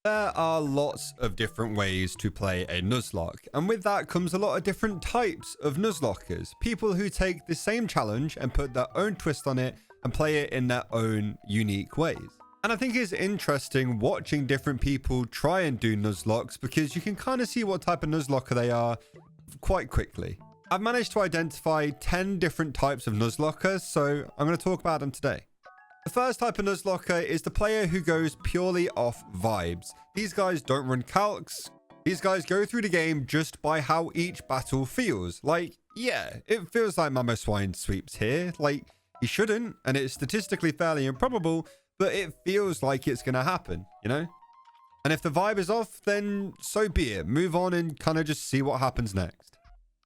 There are lots of different ways to play a Nuzlocke, and with that comes a lot of different types of Nuzlockers. People who take the same challenge and put their own twist on it and play it in their own unique ways. And I think it's interesting watching different people try and do Nuzlockes because you can kind of see what type of Nuzlocker they are quite quickly. I've managed to identify 10 different types of Nuzlockers, so I'm going to talk about them today. The first type of Nuzlocker is the player who goes purely off vibes. These guys don't run calcs. These guys go through the game just by how each battle feels. Like, yeah, it feels like Mamoswine sweeps here. Like, he shouldn't, and it's statistically fairly improbable, but it feels like it's going to happen, you know? And if the vibe is off, then so be it. Move on and kind of just see what happens next.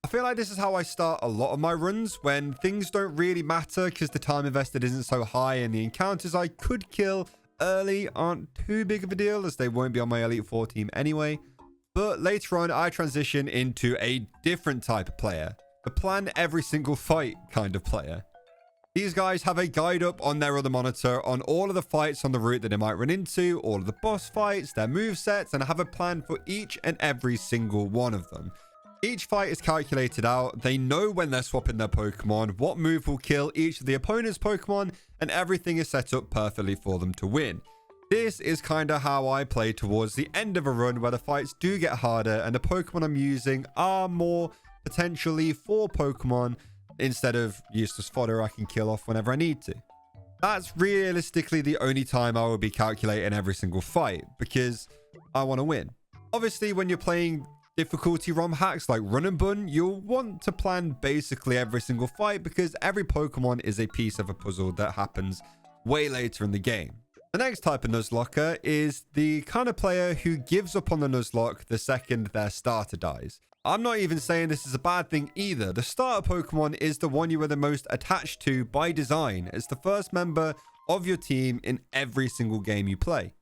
I feel like this is how I start a lot of my runs, when things don't really matter because the time invested isn't so high and the encounters I could kill early aren't too big of a deal as they won't be on my Elite 4 team anyway. But later on, I transition into a different type of player, the plan every single fight kind of player. These guys have a guide up on their other monitor on all of the fights on the route that they might run into, all of the boss fights, their movesets, and have a plan for each and every single one of them. Each fight is calculated out. They know when they're swapping their Pokemon, what move will kill each of the opponent's Pokemon, and everything is set up perfectly for them to win. This is kind of how I play towards the end of a run where the fights do get harder and the Pokemon I'm using are more potentially for Pokemon instead of useless fodder I can kill off whenever I need to. That's realistically the only time I will be calculating every single fight because I want to win. Obviously, when you're playing difficulty ROM hacks like Run and Bun, you'll want to plan basically every single fight because every Pokemon is a piece of a puzzle that happens way later in the game. The next type of Nuzlocker is the kind of player who gives up on the Nuzlocke the second their starter dies. I'm not even saying this is a bad thing either. The starter Pokemon is the one you are the most attached to by design. It's the first member of your team in every single game you play.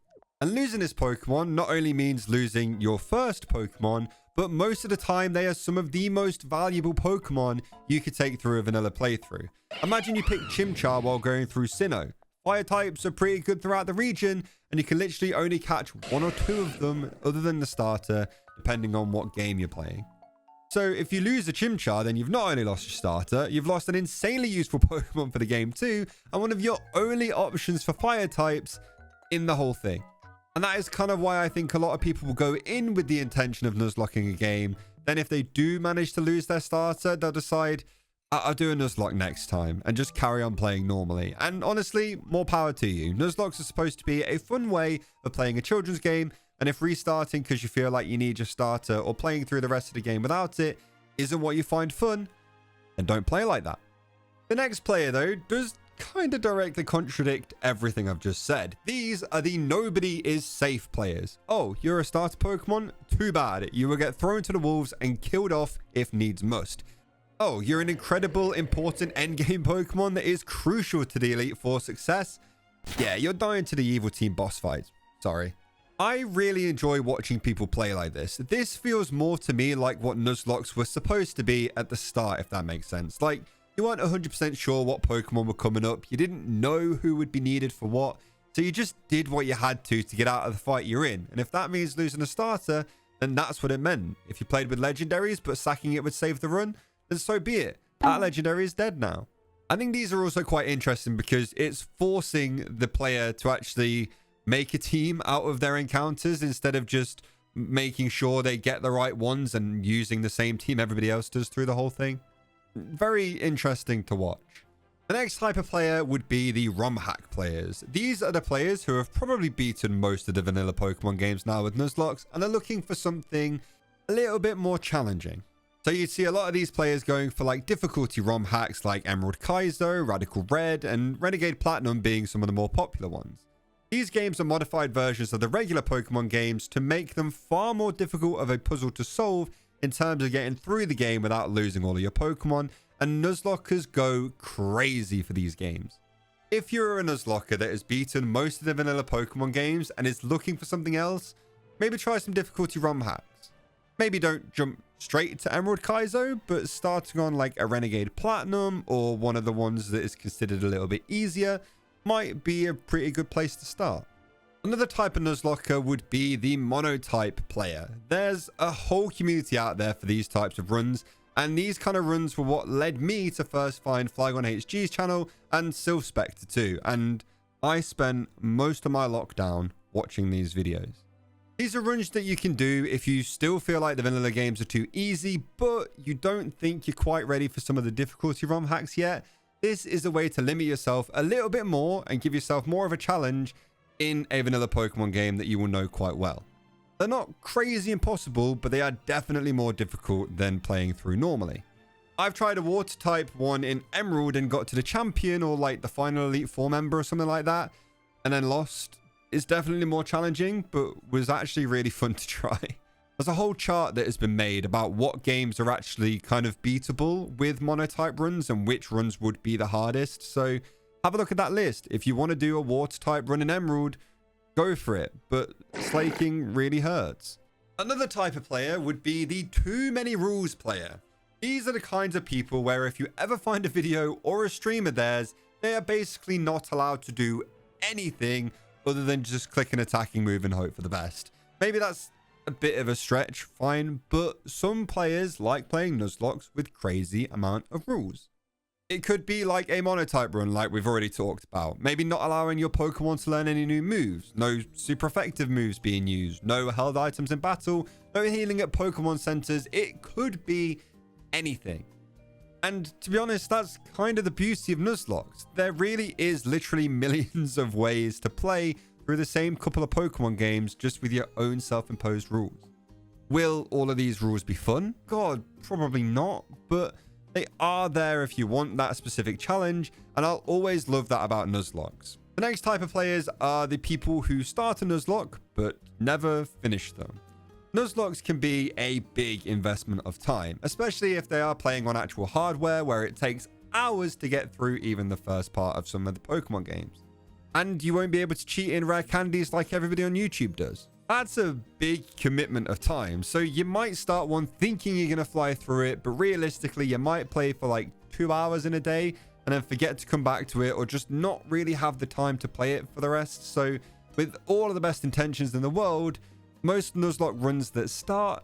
And losing this Pokemon not only means losing your first Pokemon, but most of the time they are some of the most valuable Pokemon you could take through a vanilla playthrough. Imagine you pick Chimchar while going through Sinnoh. Fire types are pretty good throughout the region, and you can literally only catch one or two of them other than the starter, depending on what game you're playing. So if you lose a Chimchar, then you've not only lost your starter, you've lost an insanely useful Pokemon for the game too, and one of your only options for fire types in the whole thing. And that is kind of why I think a lot of people will go in with the intention of Nuzlocking a game. Then if they do manage to lose their starter, they'll decide, I'll do a Nuzlocke next time and just carry on playing normally. And honestly, more power to you. Nuzlocks are supposed to be a fun way of playing a children's game. And if restarting because you feel like you need your starter or playing through the rest of the game without it isn't what you find fun, then don't play like that. The next player though does kind of directly contradict everything I've just said. These are the nobody is safe players. Oh, you're a starter Pokemon? Too bad. You will get thrown to the wolves and killed off if needs must. Oh, you're an incredible, important endgame Pokemon that is crucial to the Elite Four success? Yeah, you're dying to the evil team boss fight. Sorry. I really enjoy watching people play like this. This feels more to me like what Nuzlockes were supposed to be at the start, if that makes sense. Like, you weren't 100% sure what Pokemon were coming up. You didn't know who would be needed for what. So you just did what you had to get out of the fight you're in. And if that means losing a starter, then that's what it meant. If you played with legendaries, but sacking it would save the run, then so be it. That legendary is dead now. I think these are also quite interesting because it's forcing the player to actually make a team out of their encounters instead of just making sure they get the right ones and using the same team everybody else does through the whole thing. Very interesting to watch. The next type of player would be the ROM hack players. These are the players who have probably beaten most of the vanilla Pokemon games now with Nuzlockes and are looking for something a little bit more challenging. So you'd see a lot of these players going for like difficulty ROM hacks like Emerald Kaizo, Radical Red, and Renegade Platinum being some of the more popular ones. These games are modified versions of the regular Pokemon games to make them far more difficult of a puzzle to solve in terms of getting through the game without losing all of your Pokemon, and Nuzlockers go crazy for these games. If you're a Nuzlocker that has beaten most of the vanilla Pokemon games and is looking for something else, maybe try some difficulty ROM hacks. Maybe don't jump straight to Emerald Kaizo, but starting on like a Renegade Platinum or one of the ones that is considered a little bit easier might be a pretty good place to start. Another type of Nuzlocker would be the monotype player. There's a whole community out there for these types of runs, and these kind of runs were what led me to first find Flygon HG's channel and Sylvspectre too, and I spent most of my lockdown watching these videos. These are runs that you can do if you still feel like the vanilla games are too easy, but you don't think you're quite ready for some of the difficulty ROM hacks yet. This is a way to limit yourself a little bit more and give yourself more of a challenge in a vanilla Pokemon game that you will know quite well. They're not crazy impossible, but they are definitely more difficult than playing through normally. I've tried a water type one in Emerald and got to the champion or like the final Elite Four member or something like that, and then lost. It's definitely more challenging, but was actually really fun to try. There's a whole chart that has been made about what games are actually kind of beatable with monotype runs and which runs would be the hardest. So have a look at that list. If you want to do a water type run in Emerald, go for it, but slaking really hurts. Another type of player would be the too many rules player. These are the kinds of people where if you ever find a video or a stream of theirs, they are basically not allowed to do anything other than just click an attacking move and hope for the best. Maybe that's a bit of a stretch, fine, but some players like playing Nuzlocke with crazy amount of rules. It could be like a monotype run like we've already talked about. Maybe not allowing your Pokemon to learn any new moves. No super effective moves being used. No held items in battle. No healing at Pokemon centers. It could be anything. And to be honest, that's kind of the beauty of Nuzlocke. There really is literally millions of ways to play through the same couple of Pokemon games just with your own self-imposed rules. Will all of these rules be fun? God, probably not, but they are there if you want that specific challenge, and I'll always love that about Nuzlocke. The next type of players are the people who start a Nuzlocke but never finish them. Nuzlocke can be a big investment of time, especially if they are playing on actual hardware where it takes hours to get through even the first part of some of the Pokemon games. And you won't be able to cheat in rare candies like everybody on YouTube does. That's a big commitment of time, so you might start one thinking you're going to fly through it, but realistically you might play for like 2 hours in a day and then forget to come back to it, or just not really have the time to play it for the rest. So with all of the best intentions in the world, most Nuzlocke runs that start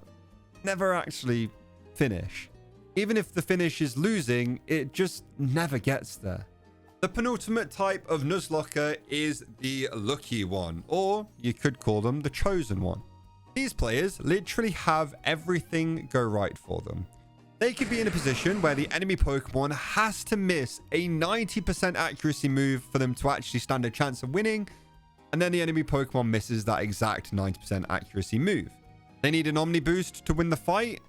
never actually finish. Even if the finish is losing, it just never gets there. The penultimate type of Nuzlocker is the lucky one, or you could call them the chosen one. These players literally have everything go right for them. They could be in a position where the enemy Pokemon has to miss a 90% accuracy move for them to actually stand a chance of winning, and then the enemy Pokemon misses that exact 90% accuracy move. They need an Omni Boost to win the fight,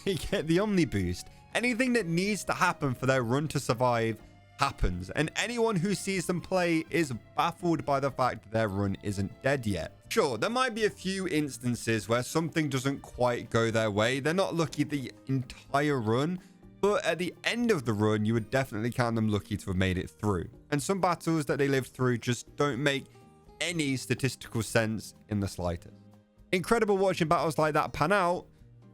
they get the Omni Boost. Anything that needs to happen for their run to survive happens, and anyone who sees them play is baffled by the fact their run isn't dead yet. Sure, there might be a few instances where something doesn't quite go their way. They're not lucky the entire run, but at the end of the run, you would definitely count them lucky to have made it through. And some battles that they lived through just don't make any statistical sense in the slightest. Incredible watching battles like that pan out,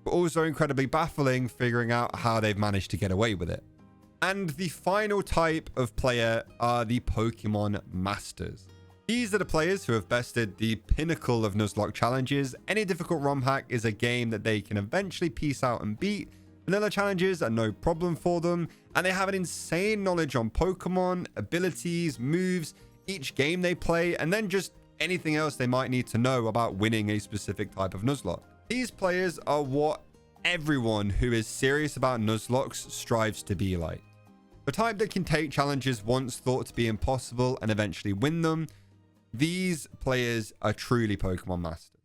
but also incredibly baffling figuring out how they've managed to get away with it. And the final type of player are the Pokemon Masters. These are the players who have bested the pinnacle of Nuzlocke challenges. Any difficult ROM hack is a game that they can eventually piece out and beat. Vanilla challenges are no problem for them, and they have an insane knowledge on Pokemon, abilities, moves, each game they play, and then just anything else they might need to know about winning a specific type of Nuzlocke. These players are what everyone who is serious about Nuzlocke strives to be like. The type that can take challenges once thought to be impossible and eventually win them. These players are truly Pokemon Masters.